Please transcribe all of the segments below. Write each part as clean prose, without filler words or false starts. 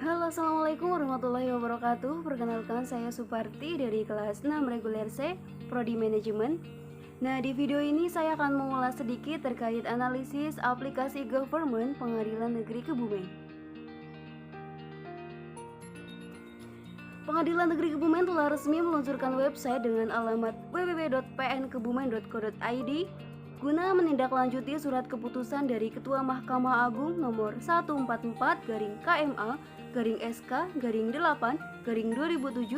Halo, assalamualaikum warahmatullahi wabarakatuh. Perkenalkan, saya Suparti dari kelas 6 reguler C, Prodi Manajemen. Nah, di video ini saya akan mengulas sedikit terkait analisis aplikasi government Pengadilan Negeri Kebumen. Pengadilan Negeri Kebumen telah resmi meluncurkan website dengan alamat www.pnkebumen.co.id guna menindaklanjuti surat keputusan dari Ketua Mahkamah Agung nomor 144-KMA-SK-8-2007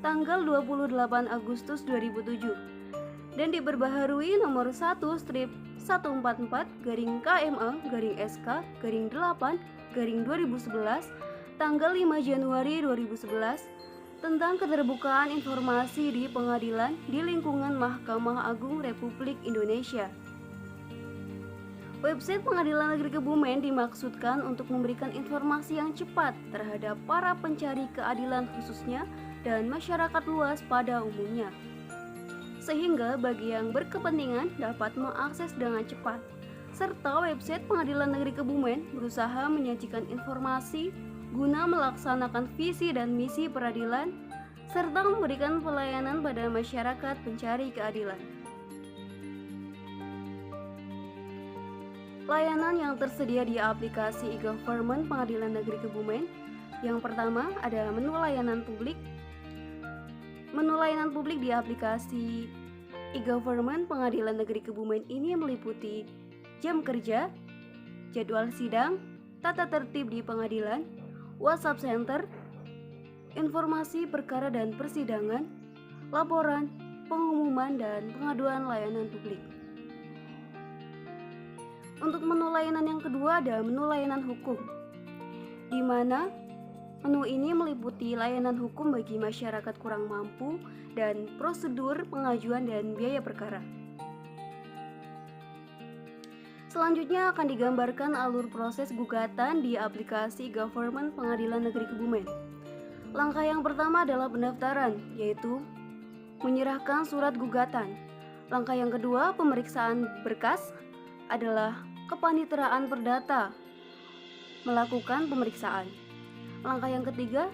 tanggal 28 Agustus 2007 dan diperbaharui nomor 1-114-KMA-SK-8-2011 tanggal 5 Januari 2011 tentang keterbukaan informasi di pengadilan di lingkungan Mahkamah Agung Republik Indonesia. Website Pengadilan Negeri Kebumen dimaksudkan untuk memberikan informasi yang cepat terhadap para pencari keadilan khususnya dan masyarakat luas pada umumnya, sehingga bagi yang berkepentingan dapat mengakses dengan cepat. Serta website Pengadilan Negeri Kebumen berusaha menyajikan informasi guna melaksanakan visi dan misi peradilan serta memberikan pelayanan pada masyarakat pencari keadilan. Layanan yang tersedia di aplikasi e-government Pengadilan Negeri Kebumen. Yang pertama ada menu layanan publik. Menu layanan publik di aplikasi e-government Pengadilan Negeri Kebumen ini meliputi jam kerja, jadwal sidang, tata tertib di pengadilan, WhatsApp Center, informasi perkara dan persidangan, laporan, pengumuman, dan pengaduan layanan publik. Untuk menu layanan yang kedua ada menu layanan hukum, di mana menu ini meliputi layanan hukum bagi masyarakat kurang mampu dan prosedur pengajuan dan biaya perkara. Selanjutnya akan digambarkan alur proses gugatan di aplikasi Government Pengadilan Negeri Kebumen. Langkah yang pertama adalah pendaftaran, yaitu menyerahkan surat gugatan. Langkah yang kedua, pemeriksaan berkas, adalah kepaniteraan perdata, melakukan pemeriksaan. Langkah yang ketiga,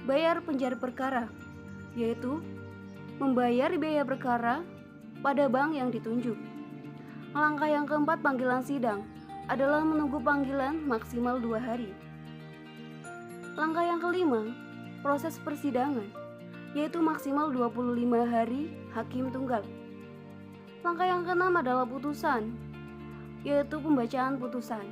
bayar penjara perkara, yaitu membayar biaya perkara pada bank yang ditunjuk. Langkah yang keempat, panggilan sidang, adalah menunggu panggilan maksimal 2 hari. Langkah yang kelima, proses persidangan, yaitu maksimal 25 hari hakim tunggal. Langkah yang keenam adalah putusan, yaitu pembacaan putusan,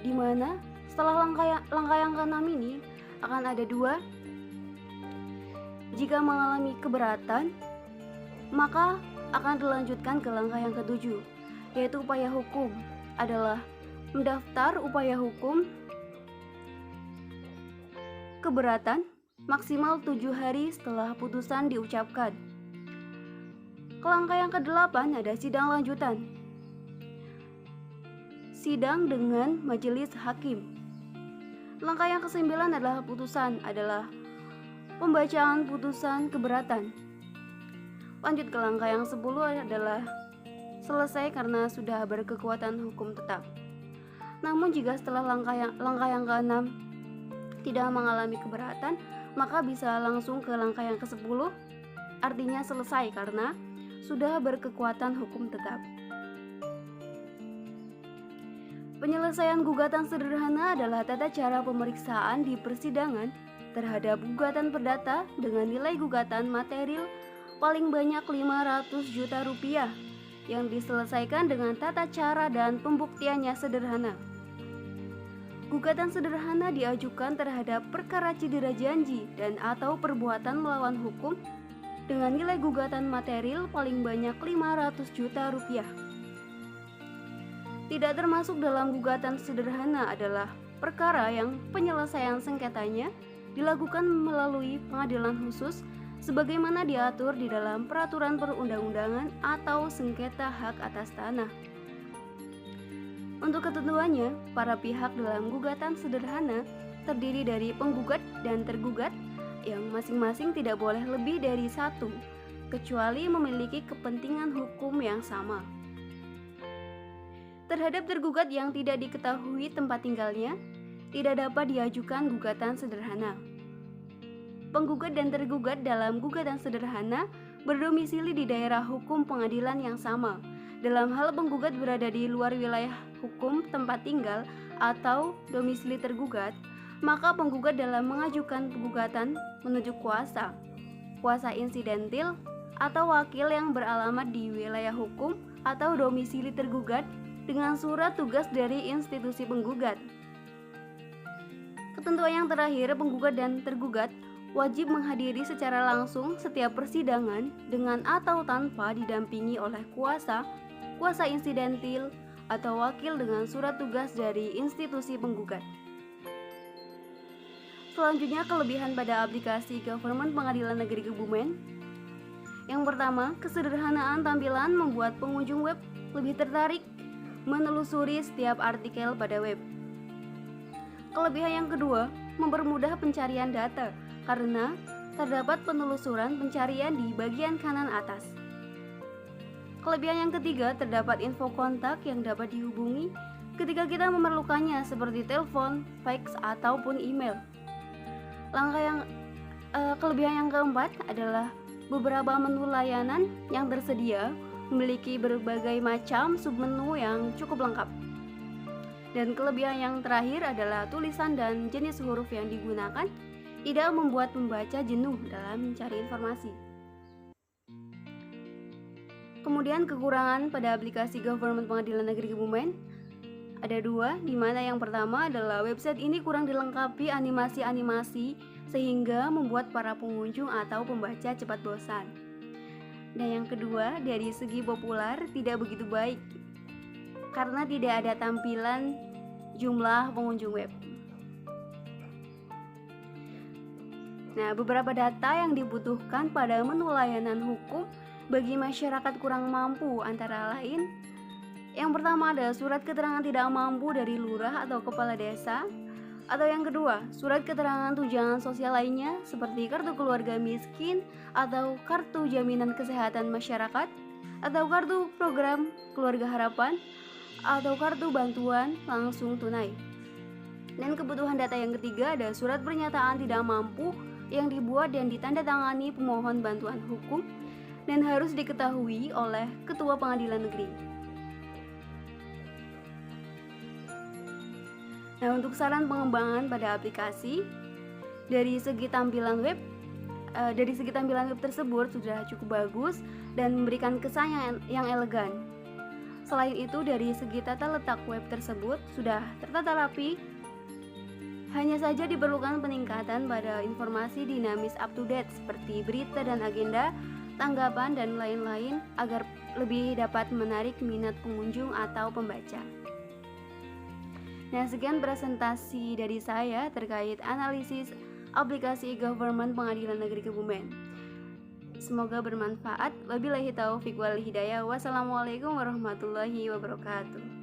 di mana setelah langkah yang keenam ini akan ada 2. Jika mengalami keberatan, maka akan dilanjutkan ke langkah yang ketujuh, yaitu upaya hukum, adalah mendaftar upaya hukum keberatan maksimal 7 hari setelah putusan diucapkan. Ke langkah yang ke-8 ada sidang lanjutan, sidang dengan majelis hakim. Langkah yang ke-9 adalah putusan, adalah pembacaan putusan keberatan. Lanjut ke langkah yang 10 adalah selesai karena sudah berkekuatan hukum tetap. Namun jika setelah langkah yang ke-6 tidak mengalami keberatan, maka bisa langsung ke langkah yang ke-10, artinya selesai karena sudah berkekuatan hukum tetap. Penyelesaian gugatan sederhana adalah tata cara pemeriksaan di persidangan terhadap gugatan perdata dengan nilai gugatan material paling banyak 500 juta rupiah yang diselesaikan dengan tata cara dan pembuktiannya sederhana. Gugatan sederhana diajukan terhadap perkara cedera janji dan atau perbuatan melawan hukum dengan nilai gugatan material paling banyak 500 juta rupiah. Tidak termasuk dalam gugatan sederhana adalah perkara yang penyelesaian sengketanya dilakukan melalui pengadilan khusus sebagaimana diatur di dalam peraturan perundang-undangan atau sengketa hak atas tanah. Untuk ketentuannya, para pihak dalam gugatan sederhana terdiri dari penggugat dan tergugat yang masing-masing tidak boleh lebih dari 1, kecuali memiliki kepentingan hukum yang sama. Terhadap tergugat yang tidak diketahui tempat tinggalnya, tidak dapat diajukan gugatan sederhana. Penggugat dan tergugat dalam gugatan sederhana berdomisili di daerah hukum pengadilan yang sama. Dalam hal penggugat berada di luar wilayah hukum tempat tinggal atau domisili tergugat, maka penggugat dalam mengajukan gugatan menunjuk kuasa insidentil atau wakil yang beralamat di wilayah hukum atau domisili tergugat dengan surat tugas dari institusi penggugat. Ketentuan yang terakhir, penggugat dan tergugat wajib menghadiri secara langsung setiap persidangan dengan atau tanpa didampingi oleh kuasa insidentil atau wakil dengan surat tugas dari institusi penggugat. Selanjutnya, kelebihan pada aplikasi Government Pengadilan Negeri Kebumen. Yang pertama, kesederhanaan tampilan membuat pengunjung web lebih tertarik menelusuri setiap artikel pada web. Kelebihan yang kedua, mempermudah pencarian data karena terdapat penelusuran pencarian di bagian kanan atas. Kelebihan yang ketiga, terdapat info kontak yang dapat dihubungi ketika kita memerlukannya seperti telepon, fax, ataupun email. Kelebihan yang keempat adalah beberapa menu layanan yang tersedia memiliki berbagai macam submenu yang cukup lengkap. Dan kelebihan yang terakhir adalah tulisan dan jenis huruf yang digunakan tidak membuat pembaca jenuh dalam mencari informasi. Kemudian kekurangan pada aplikasi Government Pengadilan Negeri Kebumen ada dua, di mana yang pertama adalah website ini kurang dilengkapi animasi-animasi sehingga membuat para pengunjung atau pembaca cepat bosan. Dan yang kedua, dari segi populer tidak begitu baik karena tidak ada tampilan jumlah pengunjung web. Nah, beberapa data yang dibutuhkan pada menu layanan hukum bagi masyarakat kurang mampu antara lain: yang pertama ada surat keterangan tidak mampu dari lurah atau kepala desa, atau yang kedua, surat keterangan tunjangan sosial lainnya seperti kartu keluarga miskin atau kartu jaminan kesehatan masyarakat atau kartu program keluarga harapan atau kartu bantuan langsung tunai. Dan kebutuhan data yang ketiga ada surat pernyataan tidak mampu yang dibuat dan ditandatangani pemohon bantuan hukum dan harus diketahui oleh ketua pengadilan negeri. Nah, untuk saran pengembangan pada aplikasi, dari segi tampilan web tersebut sudah cukup bagus dan memberikan kesan yang elegan. Selain itu, dari segi tata letak web tersebut sudah tertata rapi. Hanya saja diperlukan peningkatan pada informasi dinamis up to date seperti berita dan agenda, tanggapan, dan lain-lain agar lebih dapat menarik minat pengunjung atau pembaca. Nah, sekian presentasi dari saya terkait analisis aplikasi Government Pengadilan Negeri Kebumen. Semoga bermanfaat. Wabillahi taufiq wal hidayah. Wassalamualaikum warahmatullahi wabarakatuh.